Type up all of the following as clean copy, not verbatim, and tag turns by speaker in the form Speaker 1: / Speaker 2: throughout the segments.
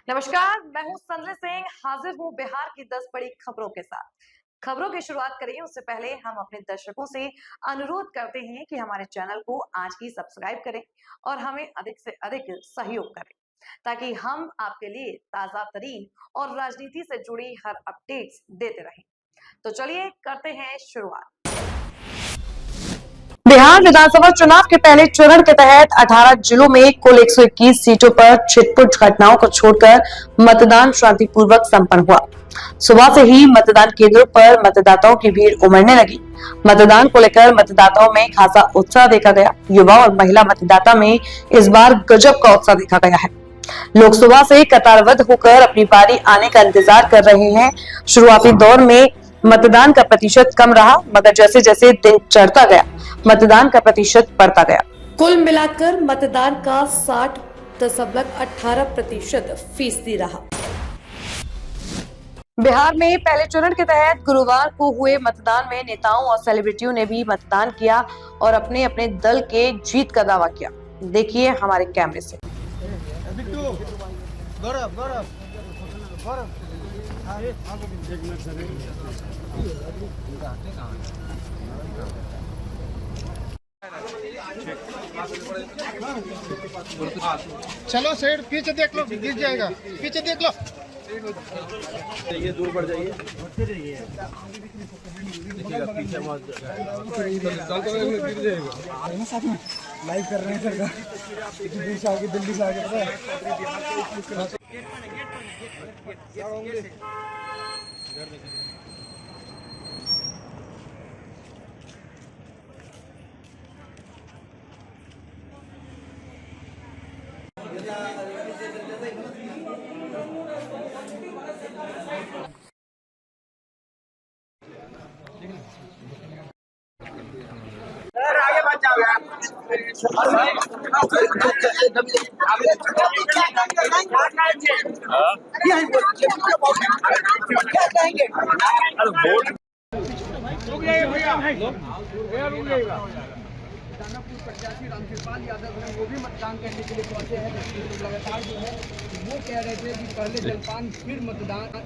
Speaker 1: नमस्कार, मैं हूं संजय सिंह, हाजिर हूं बिहार की 10 बड़ी खबरों के साथ। खबरों की शुरुआत करें उससे पहले हम अपने दर्शकों से अनुरोध करते हैं कि हमारे चैनल को आज ही सब्सक्राइब करें और हमें अधिक से अधिक सहयोग करें ताकि हम आपके लिए ताजा तरीन और राजनीति से जुड़ी हर अपडेट्स देते रहें। तो चलिए करते हैं शुरुआत। बिहार विधानसभा चुनाव के पहले चरण के तहत 18 जिलों में कुल 121 सीटों पर छिटपुट घटनाओं को छोड़कर मतदान शांतिपूर्वक संपन्न हुआ। सुबह से ही मतदान केंद्रों पर मतदाताओं की भीड़ उमड़ने लगी। मतदान को लेकर मतदाताओं में खासा उत्साह देखा गया। युवा और महिला मतदाता में इस बार गजब का उत्साह देखा गया है। लोग सुबह से कतारबद्ध होकर अपनी बारी आने का इंतजार कर रहे हैं। शुरुआती दौर में मतदान का प्रतिशत कम रहा, मगर जैसे जैसे दिन चढ़ता गया मतदान का प्रतिशत बढ़ता गया। कुल मिलाकर मतदान का 60.18% रहा। बिहार में पहले चरण के तहत गुरुवार को हुए मतदान में नेताओं और सेलिब्रिटियों ने भी मतदान किया और अपने अपने दल के जीत का दावा किया। देखिए हमारे कैमरे से।
Speaker 2: चलो साइड पीछे देख लो, गिर जाएगा। पीछे देख लो,
Speaker 3: ये दूर बढ़ जाइए। देखिएगा पीछे मत गिर जाएगा।
Speaker 2: लाइव कर रहे हैं सरकार। दिल्ली से आगे, दिल्ली से आगे पता है।
Speaker 4: आगे बढ़ जाओ यार। क्या कहेंगे? दानापुर प्रत्याशी रामकृपाल यादव हैं, वो भी मतदान करने के लिए पहुंचे हैं। लगातार जो है वो कह रहे थे कि पहले जलपान फिर मतदान।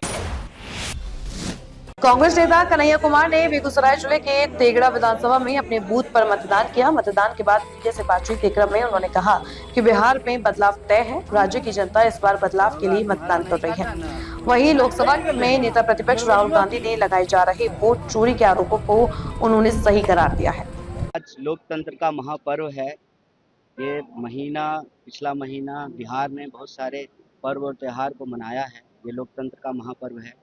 Speaker 1: कांग्रेस नेता कन्हैया कुमार ने बेगूसराय जिले के तेगड़ा विधानसभा में अपने बूथ पर मतदान किया। मतदान के बाद मीडिया से बातचीत के क्रम में उन्होंने कहा कि बिहार में बदलाव तय है। राज्य की जनता इस बार बदलाव के लिए मतदान कर रही है। वहीं लोकसभा में नेता प्रतिपक्ष राहुल गांधी ने लगाए जा रहे वोट चोरी के आरोपों को उन्होंने सही करार दिया है।
Speaker 5: आज लोकतंत्र का महापर्व है। ये महीना, पिछला महीना बिहार ने बहुत सारे पर्व और त्योहार को मनाया है। ये लोकतंत्र का महापर्व है।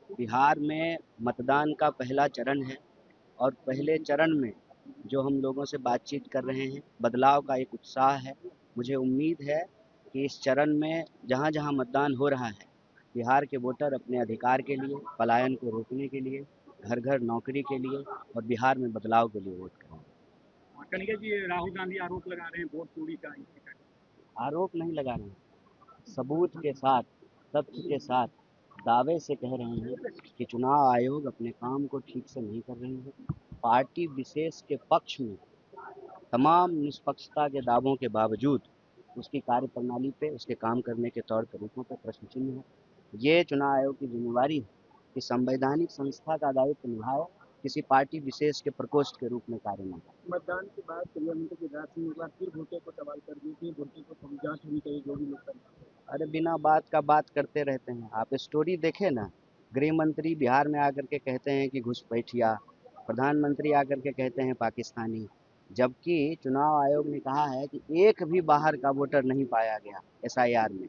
Speaker 5: बिहार में मतदान का पहला चरण है और पहले चरण में जो हम लोगों से बातचीत कर रहे हैं, बदलाव का एक उत्साह है। मुझे उम्मीद है कि इस चरण में जहाँ जहाँ मतदान हो रहा है, बिहार के वोटर अपने अधिकार के लिए, पलायन को रोकने के लिए, घर घर नौकरी के लिए और बिहार में बदलाव के लिए वोट करेंगे।
Speaker 3: कन्हैया जी, राहुल गांधी आरोप लगा रहे हैं वोट चोरी का।
Speaker 5: आरोप नहीं लगा रहे हैं, सबूत के साथ, तथ्य के साथ दावे से कह रहे हैं कि चुनाव आयोग अपने काम को ठीक से नहीं कर रही है। पार्टी विशेष के पक्ष में तमाम निष्पक्षता के दावों के बावजूद उसकी कार्यप्रणाली पे, उसके काम करने के तौर तरीकों पर प्रश्न चिन्ह है। ये चुनाव आयोग की जिम्मेवारी है कि संवैधानिक संस्था का दायित्व निभाए, किसी पार्टी विशेष के प्रकोष्ठ के रूप में कार्य न करे।
Speaker 3: मतदान के बाद प्रधानमंत्री गिरिराज सिंह एक बार फिर भोटे को सवाल कर दी थी, भोटे को जांच होनी चाहिए जो भी लोग कर।
Speaker 5: अरे बिना बात का बात करते रहते हैं। आप स्टोरी देखें ना, गृह मंत्री बिहार में आकर के कहते हैं कि घुसपैठिया, प्रधानमंत्री आकर के कहते हैं पाकिस्तानी, जबकि चुनाव आयोग ने कहा है कि एक भी बाहर का वोटर नहीं पाया गया एसआईआर में।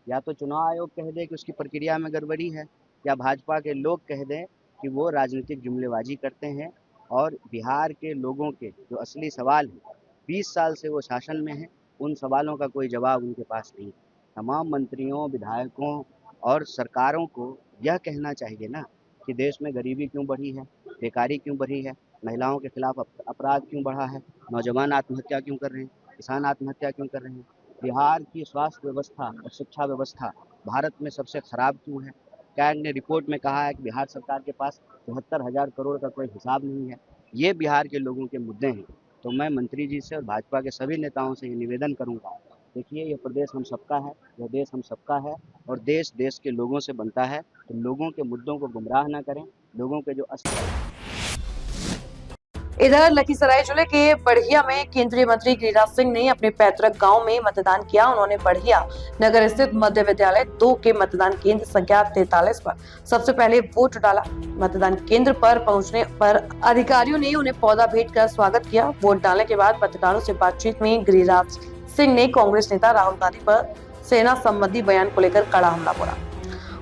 Speaker 5: या तो चुनाव आयोग कह दे कि उसकी प्रक्रिया में गड़बड़ी है, या भाजपा के लोग कह दें कि वो राजनीतिक जुमलेबाजी करते हैं। और बिहार के लोगों के जो असली सवाल हैं, 20 साल से वो शासन में हैं, उन सवालों का कोई जवाब उनके पास नहीं। तमाम मंत्रियों, विधायकों और सरकारों को यह कहना चाहिए ना कि देश में गरीबी क्यों बढ़ी है, बेकारी क्यों बढ़ी है, महिलाओं के खिलाफ अपराध क्यों बढ़ा है, नौजवान आत्महत्या क्यों कर रहे हैं, किसान आत्महत्या क्यों कर रहे हैं, बिहार की स्वास्थ्य व्यवस्था और शिक्षा व्यवस्था भारत में सबसे खराब क्यों है। कैग ने रिपोर्ट में कहा है कि बिहार सरकार के पास 74,000 करोड़ का कोई हिसाब नहीं है। ये बिहार के लोगों के मुद्दे हैं। तो मैं मंत्री जी से और भाजपा के सभी नेताओं से ये निवेदन करूंगा देखिए, ये प्रदेश हम सबका है, यह देश हम सबका है और देश देश के लोगों से बनता है। तो लोगों के मुद्दों को गुमराह ना करें, लोगों के जो
Speaker 1: इधर लखीसराय जिले के बढ़िया में केंद्रीय मंत्री गिरिराज सिंह ने अपने पैतृक गांव में मतदान किया। उन्होंने बढ़िया नगर स्थित मध्य विद्यालय 2 के मतदान केंद्र संख्या 43 पर सबसे पहले वोट डाला। मतदान केंद्र पर पहुंचने पर अधिकारियों ने उन्हें पौधा भेंट कर स्वागत किया। वोट डालने के बाद पत्रकारों से बातचीत में गिरिराज सिंह ने कांग्रेस नेता राहुल गांधी पर सेना संबंधी बयान को लेकर कड़ा हमला बोला।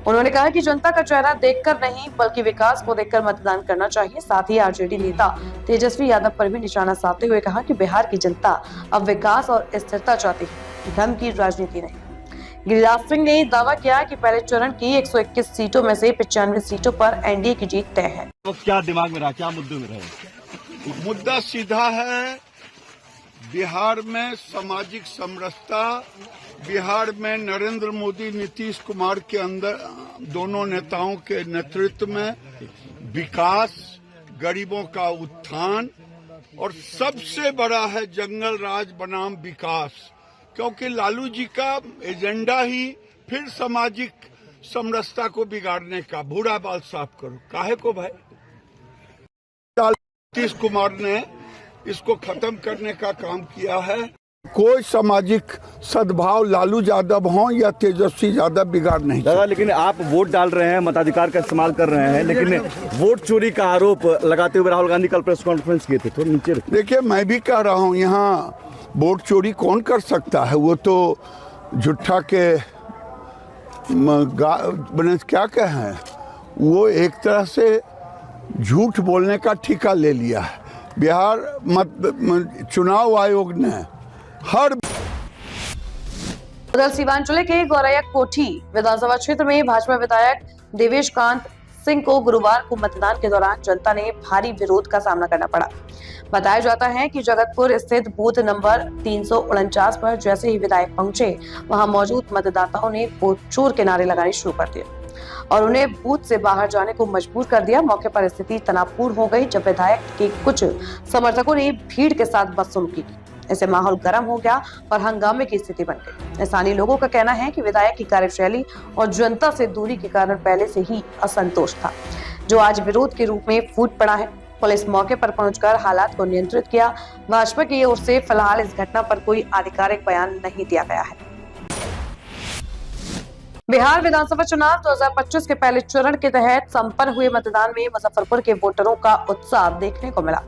Speaker 1: उन्होंने कहा कि जनता का चेहरा देखकर नहीं बल्कि विकास को देखकर मतदान करना चाहिए। साथ ही आरजेडी नेता तेजस्वी यादव पर भी निशाना साधते हुए कहा कि बिहार की जनता अब विकास और स्थिरता चाहती है, धर्म की राजनीति नहीं। गिरिराज सिंह ने दावा किया कि पहले चरण की 121 सीटों में से 95 सीटों पर एनडीए की जीत तय है।
Speaker 6: तो क्या दिमाग में रहा, क्या मुद्दे में रहे?
Speaker 7: मुद्दा सीधा है, बिहार में सामाजिक समरसता, बिहार में नरेंद्र मोदी नीतीश कुमार के अंदर दोनों नेताओं के नेतृत्व में विकास, गरीबों का उत्थान और सबसे बड़ा है जंगल राज बनाम विकास, क्योंकि लालू जी का एजेंडा ही फिर सामाजिक समरसता को बिगाड़ने का। बूढ़ा बाल साफ करो, काहे को भाई? नीतीश कुमार ने इसको खत्म करने का काम किया है। कोई सामाजिक सद्भाव लालू यादव हो या तेजस्वी यादव बिगाड़ नहीं
Speaker 6: दादा, लेकिन आप वोट डाल रहे हैं, मताधिकार का इस्तेमाल कर रहे हैं, लेकिन वोट चोरी का आरोप लगाते हुए राहुल गांधी कल प्रेस कॉन्फ्रेंस किए थे। थोड़ा नीचे
Speaker 7: देखिए, मैं भी कह रहा हूँ, यहाँ वोट चोरी कौन कर सकता है? वो तो झूठा के क्या कहें, वो एक तरह से झूठ बोलने का ठेका ले लिया है। बिहार चुनाव आयोग ने हर
Speaker 1: उधर सीवान जिले के गौरैया कोठी विधानसभा क्षेत्र में भाजपा विधायक देवेश कांत सिंह को गुरुवार को मतदान के दौरान जनता ने भारी विरोध का सामना करना पड़ा। बताया जाता है कि जगतपुर स्थित बूथ नंबर 349 पर जैसे ही विधायक पहुंचे, वहां मौजूद मतदाताओं ने वोट चोर के नारे लगाने शुरू कर दिए और उन्हें बूथ से बाहर जाने को मजबूर कर दिया। मौके पर स्थिति तनावपूर्ण हो गई जब विधायक के कुछ समर्थकों ने भीड़ के साथ बदसलूकी की। ऐसे माहौल गर्म हो गया और हंगामे की स्थिति बन गई। स्थानीय लोगों का कहना है कि विधायक की कार्यशैली और जनता से दूरी के कारण पहले से ही असंतोष था, जो आज विरोध के रूप में फूट पड़ा है। पुलिस मौके पर पहुंचकर हालात को नियंत्रित किया। भाजपा की ओर से फिलहाल इस घटना पर कोई आधिकारिक बयान नहीं दिया गया है। बिहार विधानसभा चुनाव 2025 के पहले चरण के तहत संपन्न हुए मतदान में मुजफ्फरपुर के वोटरों का उत्साह देखने को मिला।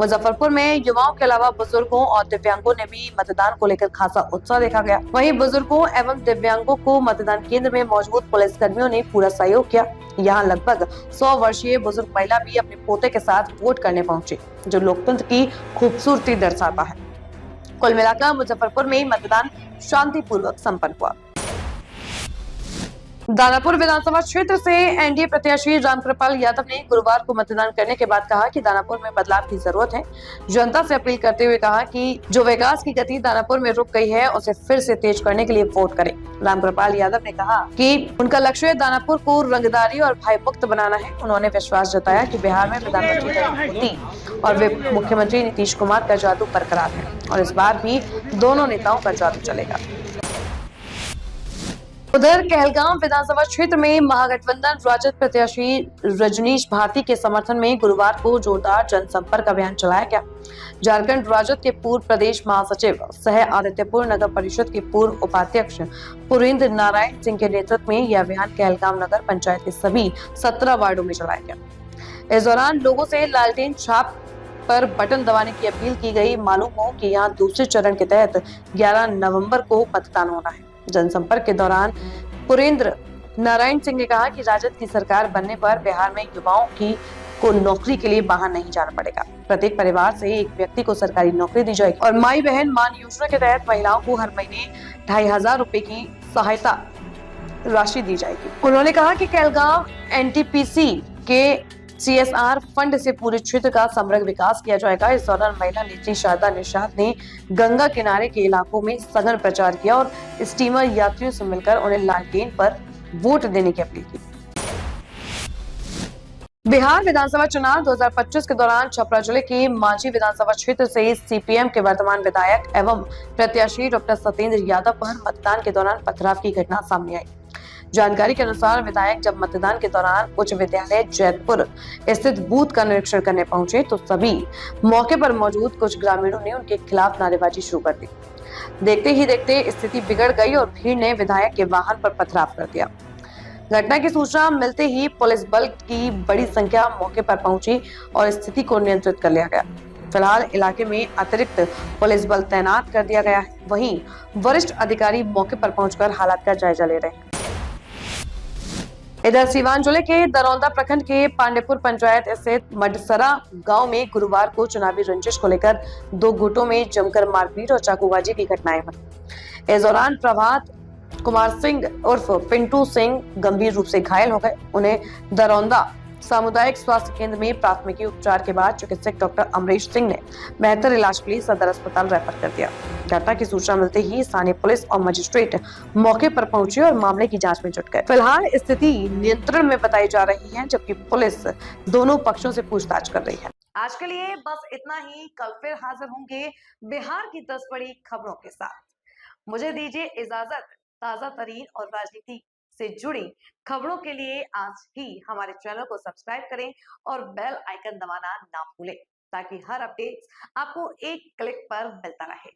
Speaker 1: मुजफ्फरपुर में युवाओं के अलावा बुजुर्गों और दिव्यांगों ने भी मतदान को लेकर खासा उत्साह देखा गया। वहीं बुजुर्गों एवं दिव्यांगों को मतदान केंद्र में मौजूद पुलिस कर्मियों ने पूरा सहयोग किया। यहाँ लगभग 100 वर्षीय बुजुर्ग महिला भी अपने पोते के साथ वोट करने पहुंचे, जो लोकतंत्र की खूबसूरती दर्शाता है। कुल मिलाकर मुजफ्फरपुर में मतदान शांतिपूर्वक संपन्न हुआ। दानापुर विधानसभा क्षेत्र से एनडीए प्रत्याशी रामकृपाल यादव ने गुरुवार को मतदान करने के बाद कहा कि दानापुर में बदलाव की जरूरत है। जनता से अपील करते हुए कहा कि जो विकास की गति दानापुर में रुक गई है, उसे फिर से तेज करने के लिए वोट करें। रामकृपाल यादव ने कहा कि उनका लक्ष्य दानापुर को रंगदारी और भय मुक्त बनाना है। उन्होंने विश्वास जताया कि बिहार में प्रधानमंत्री नरेंद्र मोदी और मुख्यमंत्री नीतीश कुमार का जादू बरकरार है और इस बार भी दोनों नेताओं का जादू चलेगा। उधर कहलगांव विधानसभा क्षेत्र में महागठबंधन राजद प्रत्याशी रजनीश भारती के समर्थन में गुरुवार को जोरदार जनसंपर्क अभियान चलाया गया। झारखंड राजद के पूर्व प्रदेश महासचिव सह आदित्यपुर नगर परिषद के पूर्व उपाध्यक्ष पुरेंद्र नारायण सिंह के नेतृत्व में यह अभियान कहलगांव नगर पंचायत के सभी 17 वार्डों में चलाया गया। इस दौरान लोगों से लालटेन छाप पर बटन दबाने की अपील की गई। मालूम हो कि यहाँ दूसरे चरण के तहत 11 नवंबर को मतदान होना है। जनसंपर्क के दौरान पुरेंद्र नारायण सिंह ने कहा कि राजद की सरकार बनने पर बिहार में युवाओं को नौकरी के लिए बाहर नहीं जाना पड़ेगा। प्रत्येक परिवार से एक व्यक्ति को सरकारी नौकरी दी जाएगी और माई बहन मान योजना के तहत महिलाओं को हर महीने 2500 रुपए की सहायता राशि दी जाएगी। उन्होंने कहा कि कहलगांव एनटीपीसी के CSR फंड से पूरे क्षेत्र का समग्र विकास किया जाएगा। इस दौरान महिला नेत्री शारदा निषाद ने गंगा किनारे के इलाकों में सघन प्रचार किया और स्टीमर यात्रियों से मिलकर उन्हें लालटेन पर वोट देने की अपील की। बिहार विधानसभा चुनाव 2025 के दौरान छपरा जिले के मांझी विधानसभा क्षेत्र से सीपीएम के वर्तमान विधायक एवं प्रत्याशी डॉक्टर सत्येंद्र यादव पर मतदान के दौरान पथराव की घटना सामने आई। जानकारी के अनुसार विधायक जब मतदान के दौरान उच्च विद्यालय जैतपुर स्थित बूथ का निरीक्षण करने पहुंचे तो सभी मौके पर मौजूद कुछ ग्रामीणों ने उनके खिलाफ नारेबाजी शुरू कर दी। देखते ही देखते स्थिति बिगड़ गई और भीड़ ने विधायक के वाहन पर पथराव कर दिया। घटना की सूचना मिलते ही पुलिस बल की बड़ी संख्या मौके पर पहुंची और स्थिति को नियंत्रित कर लिया गया। फिलहाल इलाके में अतिरिक्त पुलिस बल तैनात कर दिया गया है। वहीं वरिष्ठ अधिकारी मौके पर पहुंचकर हालात का जायजा ले रहे हैं। इधर सीवान जिले के दरौंदा प्रखंड के पांडेपुर पंचायत स्थित मडसरा गांव में गुरुवार को चुनावी रंजिश को लेकर दो गुटों में जमकर मारपीट और चाकूबाजी की घटनाएं हुई। इस दौरान प्रभात कुमार सिंह उर्फ पिंटू सिंह गंभीर रूप से घायल हो गए। उन्हें दरौंदा सामुदायिक स्वास्थ्य केंद्र में प्राथमिकी उपचार के बाद चिकित्सक डॉक्टर अमरीश सिंह ने बेहतर इलाज के लिए सदर अस्पताल रेफर कर दिया। घटना की सूचना मिलते ही स्थानीय पुलिस और मजिस्ट्रेट मौके पर पहुंचे और मामले की जांच में जुट गए। फिलहाल स्थिति नियंत्रण में बताई जा रही है, जबकि पुलिस दोनों पक्षों से पूछताछ कर रही है। आज के लिए बस इतना ही। कल फिर हाजिर होंगे बिहार की 10 बड़ी खबरों के साथ। मुझे दीजिए इजाजत। ताजा तरीन और राजनीति से जुड़ी खबरों के लिए आज ही हमारे चैनल को सब्सक्राइब करें और बेल आइकन दबाना ना भूलें, ताकि हर अपडेट आपको एक क्लिक पर मिलता रहे।